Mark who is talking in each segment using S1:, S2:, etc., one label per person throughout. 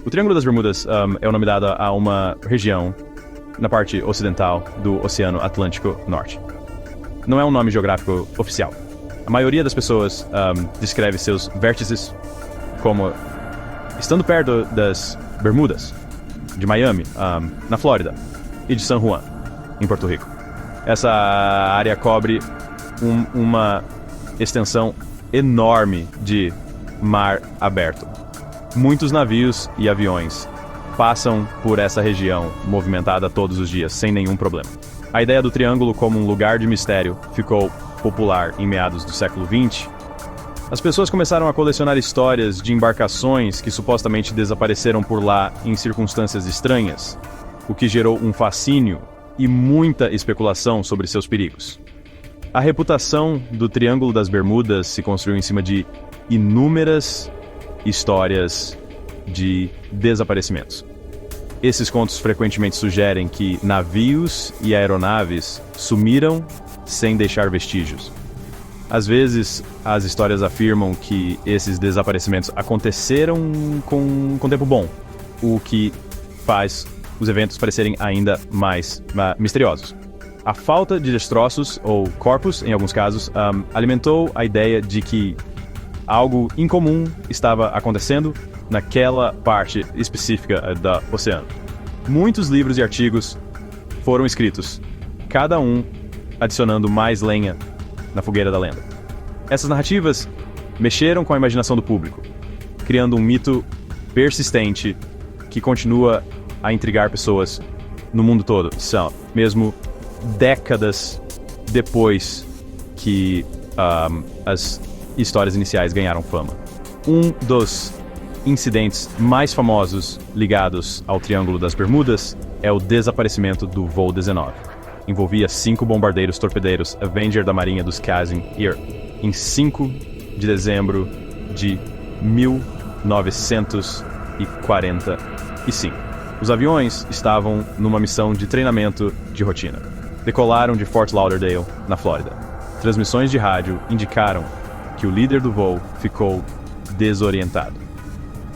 S1: O Triângulo das Bermudas é o nome dado a uma região na parte ocidental do Oceano Atlântico Norte. Não é um nome geográfico oficial. A maioria das pessoas descreve seus vértices como estando perto das Bermudas, de Miami, na Flórida, e de San Juan, em Porto Rico. Essa área cobre uma extensão enorme de mar aberto. Muitos navios e aviões passam por essa região movimentada todos os dias, sem nenhum problema. A ideia do Triângulo como um lugar de mistério ficou popular em meados do século XX. As pessoas começaram a colecionar histórias de embarcações que supostamente desapareceram por lá em circunstâncias estranhas, o que gerou um fascínio e muita especulação sobre seus perigos. A reputação do Triângulo das Bermudas se construiu em cima de inúmeras histórias de desaparecimentos. Esses contos frequentemente sugerem que navios e aeronaves sumiram sem deixar vestígios. Às vezes, as histórias afirmam que esses desaparecimentos aconteceram com tempo bom, o que faz os eventos parecerem ainda mais misteriosos. A falta de destroços, ou corpos em alguns casos, alimentou a ideia de que algo incomum estava acontecendo naquela parte específica do oceano. Muitos livros e artigos foram escritos, cada um adicionando mais lenha na fogueira da lenda. Essas narrativas mexeram com a imaginação do público, criando um mito persistente que continua a intrigar pessoas no mundo todo, mesmo décadas depois que as histórias iniciais ganharam fama. Um dos incidentes mais famosos ligados ao Triângulo das Bermudas é o desaparecimento do voo 19. Envolvia 5 bombardeiros torpedeiros Avenger da Marinha dos Casimir em 5 de dezembro de 1945. Os aviões estavam numa missão de treinamento de rotina. Decolaram de Fort Lauderdale, na Flórida. Transmissões de rádio indicaram que o líder do voo ficou desorientado.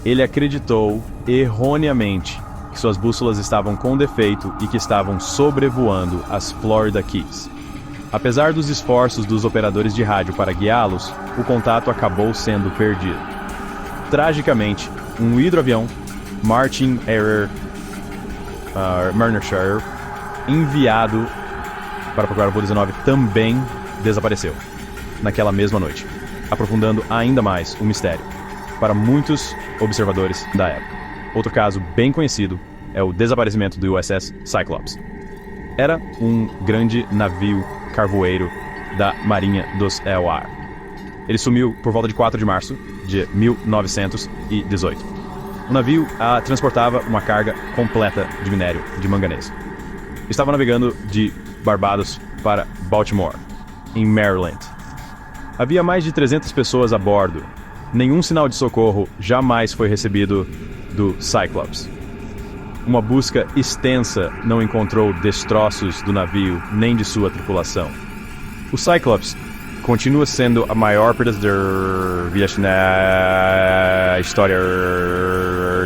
S1: Ele acreditou erroneamente que suas bússolas estavam com defeito e que estavam sobrevoando as Florida Keys. Apesar dos esforços dos operadores de rádio para guiá-los, o contato acabou sendo perdido. Tragicamente, um hidroavião, Martin Air Mernershire, enviado para procurar o voo 19, também desapareceu naquela mesma noite, aprofundando ainda mais o mistério para muitos observadores da época. Outro caso bem conhecido é o desaparecimento do USS Cyclops. Era um grande navio carvoeiro da Marinha dos EOR. Ele sumiu por volta de 4 de março de 1918. O navio transportava uma carga completa de minério de manganês. Estava navegando de Barbados para Baltimore, em Maryland. Havia mais de 300 pessoas a bordo. Nenhum sinal de socorro jamais foi recebido do Cyclops. Uma busca extensa não encontrou destroços do navio nem de sua tripulação. O Cyclops continua sendo a maior perda na história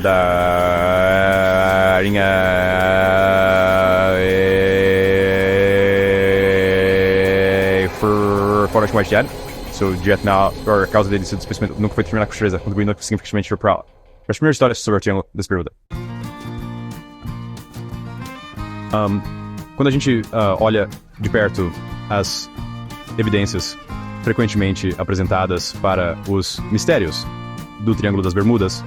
S1: da Marinha fora de combate. Direto a causa dele ser despercebimento nunca foi determinada com certeza, contribuindo significativamente para as primeiras histórias sobre o Triângulo das Bermudas. Quando a gente olha de perto as evidências frequentemente apresentadas para os mistérios do Triângulo das Bermudas,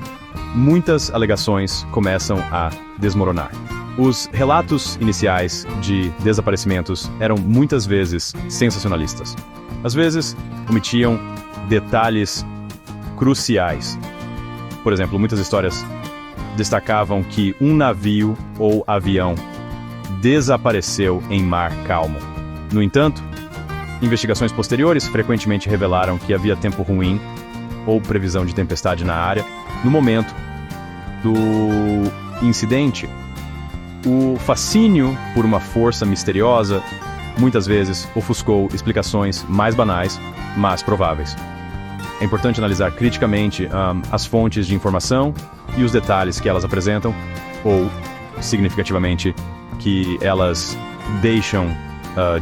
S1: muitas alegações começam a desmoronar. Os relatos iniciais de desaparecimentos eram muitas vezes sensacionalistas. Às vezes, omitiam detalhes cruciais. Por exemplo, muitas histórias destacavam que um navio ou avião desapareceu em mar calmo. No entanto, investigações posteriores frequentemente revelaram que havia tempo ruim ou previsão de tempestade na área no momento do incidente. O fascínio por uma força misteriosa muitas vezes ofuscou explicações mais banais, mas prováveis. é importante analisar criticamente as fontes de informação e os detalhes que elas apresentam, ou, significativamente, que elas deixam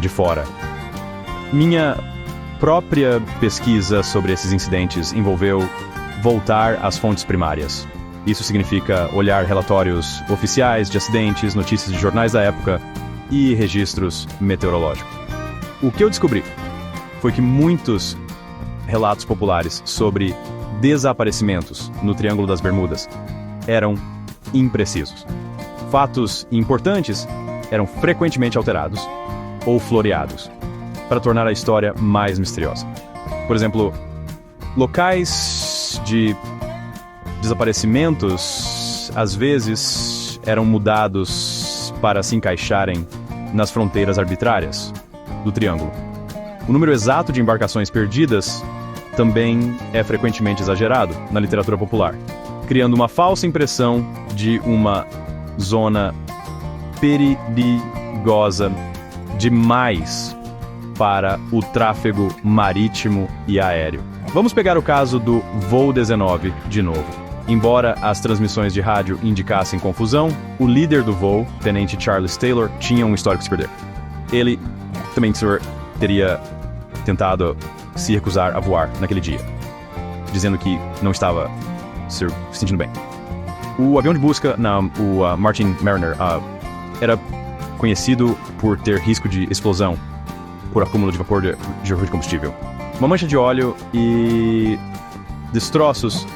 S1: de fora. Minha própria pesquisa sobre esses incidentes envolveu voltar às fontes primárias. Isso significa olhar relatórios oficiais de acidentes, notícias de jornais da época e registros meteorológicos. O que eu descobri foi que muitos relatos populares sobre desaparecimentos no Triângulo das Bermudas eram imprecisos. Fatos importantes eram frequentemente alterados ou floreados para tornar a história mais misteriosa. Por exemplo, locais de desaparecimentos às vezes eram mudados para se encaixarem nas fronteiras arbitrárias do Triângulo. O número exato de embarcações perdidas também é frequentemente exagerado na literatura popular, criando uma falsa impressão de uma zona perigosa demais para o tráfego marítimo e aéreo. Vamos pegar o caso do voo 19 de novo. Embora as transmissões de rádio indicassem confusão, o líder do voo, Tenente Charles Taylor, tinha um histórico de se perder. Ele também, senhor, teria tentado se recusar a voar naquele dia, dizendo que não estava se sentindo bem. O avião de busca, o Martin Mariner, era conhecido por ter risco de explosão por acúmulo de vapor de combustível. Uma mancha de óleo e destroços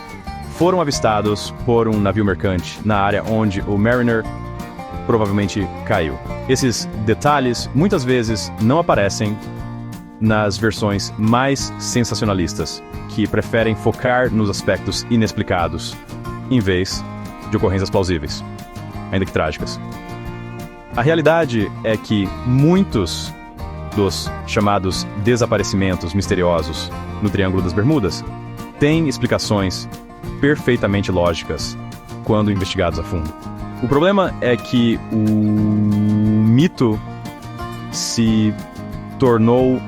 S1: foram avistados por um navio mercante na área onde o Mariner provavelmente caiu. Esses detalhes muitas vezes não aparecem nas versões mais sensacionalistas, que preferem focar nos aspectos inexplicados, em vez de ocorrências plausíveis, ainda que trágicas. A realidade é que muitos dos chamados desaparecimentos misteriosos no Triângulo das Bermudas têm explicações perfeitamente lógicas quando investigados a fundo. O problema é que o mito se tornou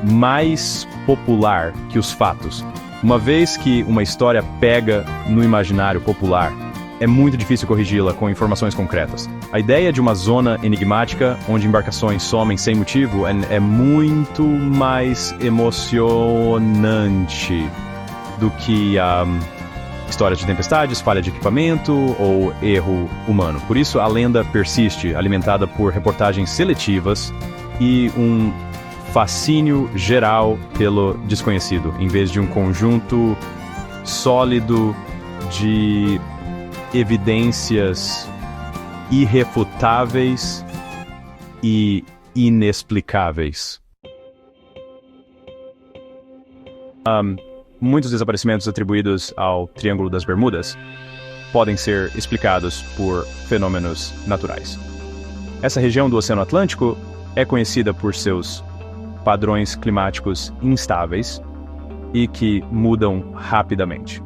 S1: mais popular que os fatos. Uma vez que uma história pega no imaginário popular, é muito difícil corrigi-la com informações concretas. A ideia de uma zona enigmática onde embarcações somem sem motivo é muito mais emocionante do que histórias de tempestades, falha de equipamento ou erro humano. Por isso, a lenda persiste, alimentada por reportagens seletivas e um fascínio geral pelo desconhecido, em vez de um conjunto sólido de evidências irrefutáveis e inexplicáveis. Muitos desaparecimentos atribuídos ao Triângulo das Bermudas podem ser explicados por fenômenos naturais. Essa região do Oceano Atlântico é conhecida por seus padrões climáticos instáveis e que mudam rapidamente.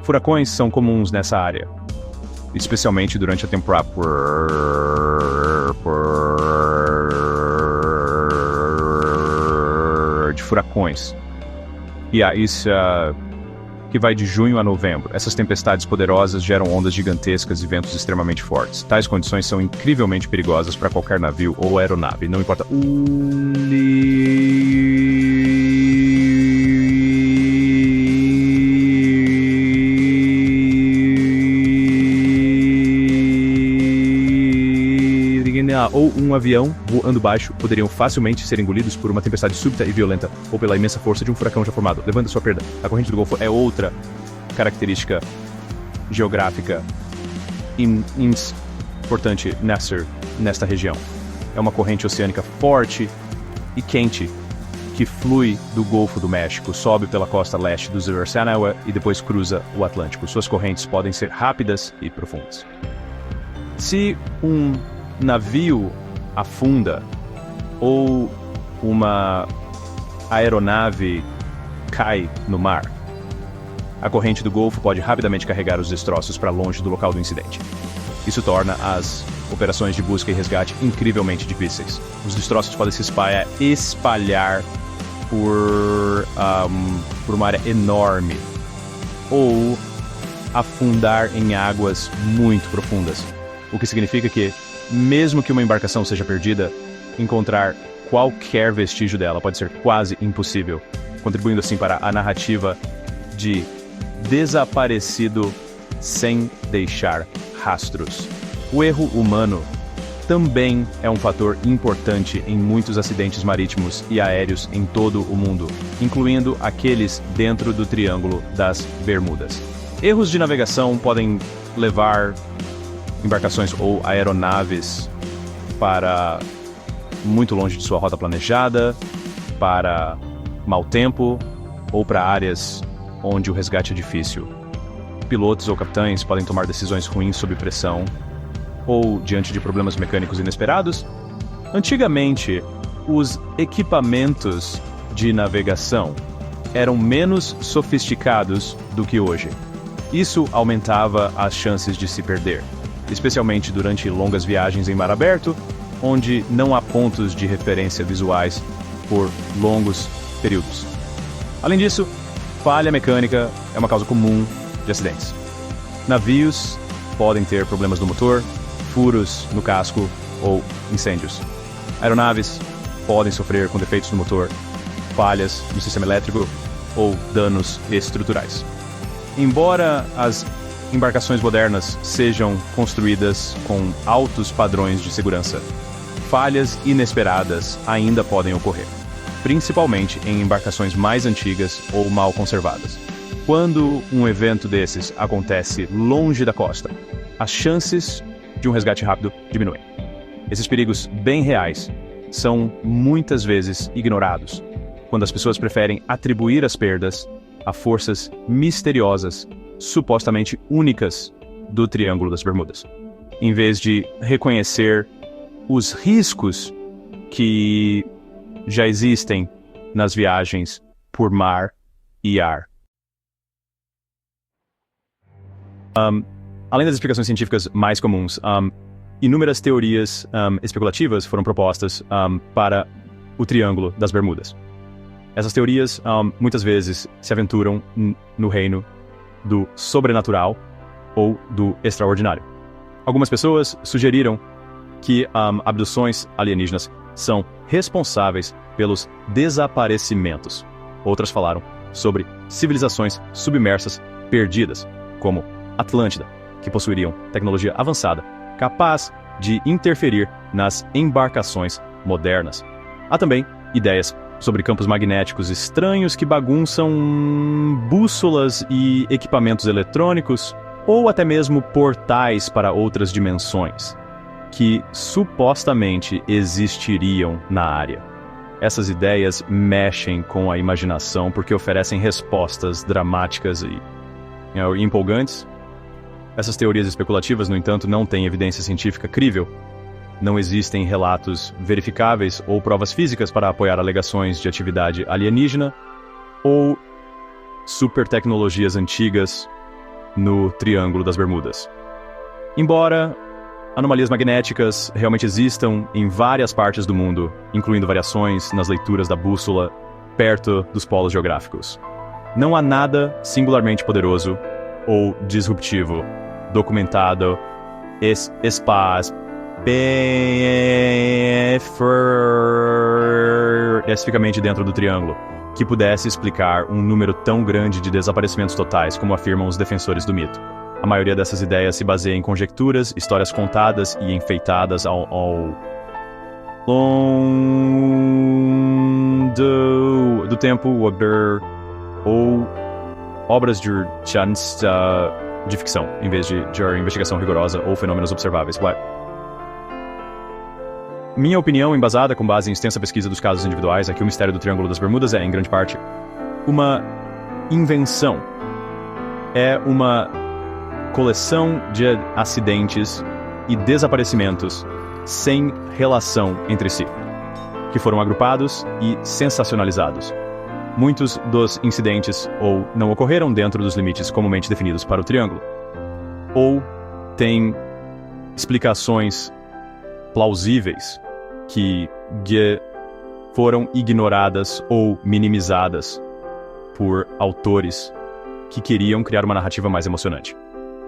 S1: Furacões são comuns nessa área, especialmente durante a temporada de furacões. E isso que vai de junho a novembro. Essas tempestades poderosas geram ondas gigantescas e ventos extremamente fortes. Tais condições são incrivelmente perigosas para qualquer navio ou aeronave, não importa ou um avião voando baixo poderiam facilmente ser engolidos por uma tempestade súbita e violenta ou pela imensa força de um furacão já formado, levando a sua perda. A corrente do Golfo é outra característica geográfica importante nesta região. É uma corrente oceânica forte e quente que flui do Golfo do México, sobe pela costa leste do Oceano e depois cruza o Atlântico. Suas correntes podem ser rápidas e profundas. Se um navio afunda ou uma aeronave cai no mar, a corrente do Golfo pode rapidamente carregar os destroços para longe do local do incidente. Isso torna as operações de busca e resgate incrivelmente difíceis. Os destroços podem se espalhar por uma área enorme, ou afundar em águas muito profundas. O que significa que, mesmo que uma embarcação seja perdida, encontrar qualquer vestígio dela pode ser quase impossível, contribuindo assim para a narrativa de desaparecido sem deixar rastros. O erro humano também é um fator importante em muitos acidentes marítimos e aéreos em todo o mundo, incluindo aqueles dentro do Triângulo das Bermudas. Erros de navegação podem levar embarcações ou aeronaves para muito longe de sua rota planejada, para mau tempo ou para áreas onde o resgate é difícil. Pilotos ou capitães podem tomar decisões ruins sob pressão ou diante de problemas mecânicos inesperados. Antigamente, os equipamentos de navegação eram menos sofisticados do que hoje. Isso aumentava as chances de se perder, especialmente durante longas viagens em mar aberto, onde não há pontos de referência visuais por longos períodos. Além disso, falha mecânica é uma causa comum de acidentes. Navios podem ter problemas no motor, furos no casco ou incêndios. Aeronaves podem sofrer com defeitos no motor, falhas no sistema elétrico ou danos estruturais. Embora as embarcações modernas sejam construídas com altos padrões de segurança, falhas inesperadas ainda podem ocorrer, principalmente em embarcações mais antigas ou mal conservadas. Quando um evento desses acontece longe da costa, as chances de um resgate rápido diminuem. Esses perigos bem reais são muitas vezes ignorados, quando as pessoas preferem atribuir as perdas a forças misteriosas, supostamente únicas do Triângulo das Bermudas, em vez de reconhecer os riscos que já existem nas viagens por mar e ar. Além das explicações científicas mais comuns, inúmeras teorias especulativas foram propostas para o Triângulo das Bermudas. Essas teorias muitas vezes se aventuram no reino do sobrenatural ou do extraordinário. Algumas pessoas sugeriram que abduções alienígenas são responsáveis pelos desaparecimentos. Outras falaram sobre civilizações submersas perdidas, como Atlântida, que possuiriam tecnologia avançada, capaz de interferir nas embarcações modernas. Há também ideias sobre campos magnéticos estranhos que bagunçam bússolas e equipamentos eletrônicos, ou até mesmo portais para outras dimensões, que supostamente existiriam na área. Essas ideias mexem com a imaginação porque oferecem respostas dramáticas e empolgantes. Essas teorias especulativas, no entanto, não têm evidência científica crível. Não existem relatos verificáveis ou provas físicas para apoiar alegações de atividade alienígena ou supertecnologias antigas no Triângulo das Bermudas. Embora anomalias magnéticas realmente existam em várias partes do mundo, incluindo variações nas leituras da bússola perto dos polos geográficos, não há nada singularmente poderoso ou disruptivo documentado especificamente dentro do Triângulo, que pudesse explicar um número tão grande de desaparecimentos totais como afirmam os defensores do mito. A maioria dessas ideias se baseia em conjecturas, histórias contadas e enfeitadas ao longo do tempo, ou obras de ficção, em vez de investigação rigorosa ou fenômenos observáveis. Minha opinião, embasada com base em extensa pesquisa dos casos individuais, é que o mistério do Triângulo das Bermudas é, em grande parte, uma invenção. É uma coleção de acidentes e desaparecimentos sem relação entre si, que foram agrupados e sensacionalizados. Muitos dos incidentes ou não ocorreram dentro dos limites comumente definidos para o Triângulo, ou têm explicações plausíveis que foram ignoradas ou minimizadas por autores que queriam criar uma narrativa mais emocionante.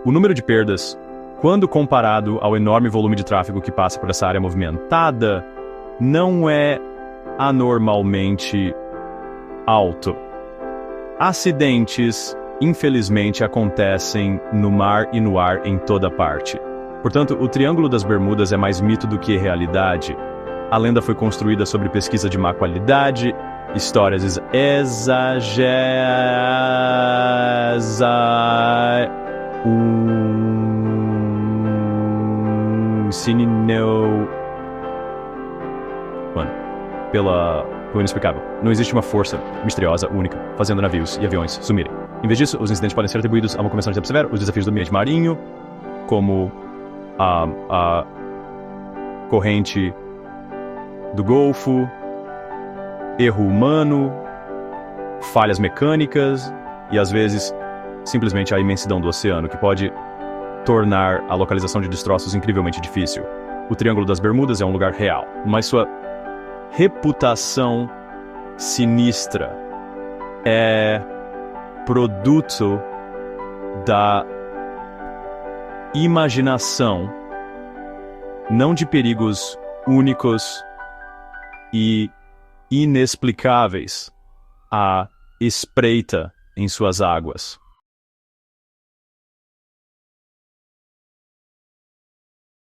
S1: O número de perdas, quando comparado ao enorme volume de tráfego que passa por essa área movimentada, não é anormalmente alto. Acidentes, infelizmente, acontecem no mar e no ar em toda parte. Portanto, o Triângulo das Bermudas é mais mito do que realidade. A lenda foi construída sobre pesquisa de má qualidade, histórias pelo inexplicável. Não existe uma força misteriosa, única, fazendo navios e aviões sumirem. Em vez disso, os incidentes podem ser atribuídos a uma combinação de tempo severo, os desafios do ambiente marinho, como a corrente do Golfo, erro humano, falhas mecânicas e, às vezes, simplesmente a imensidão do oceano, que pode tornar a localização de destroços incrivelmente difícil. O Triângulo das Bermudas é um lugar real, mas sua reputação sinistra é produto da imaginação, não de perigos únicos e inexplicáveis à espreita em suas águas.